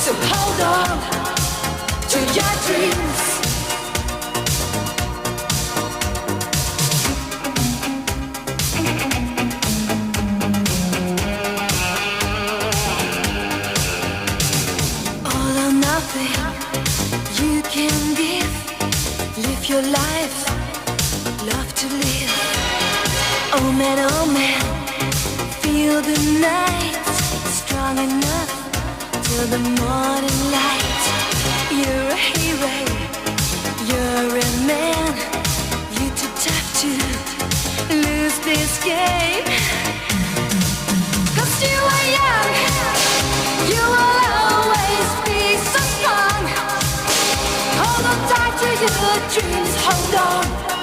So hold on to your dreams. All or nothing you can give. Live your life, love to live. Oh man, feel the night strong enough till the morning light. You're a hero, you're a man. You too tough to lose this game. 'Cause you are young, you will always be so strong. Hold on tight to your dreams, hold on.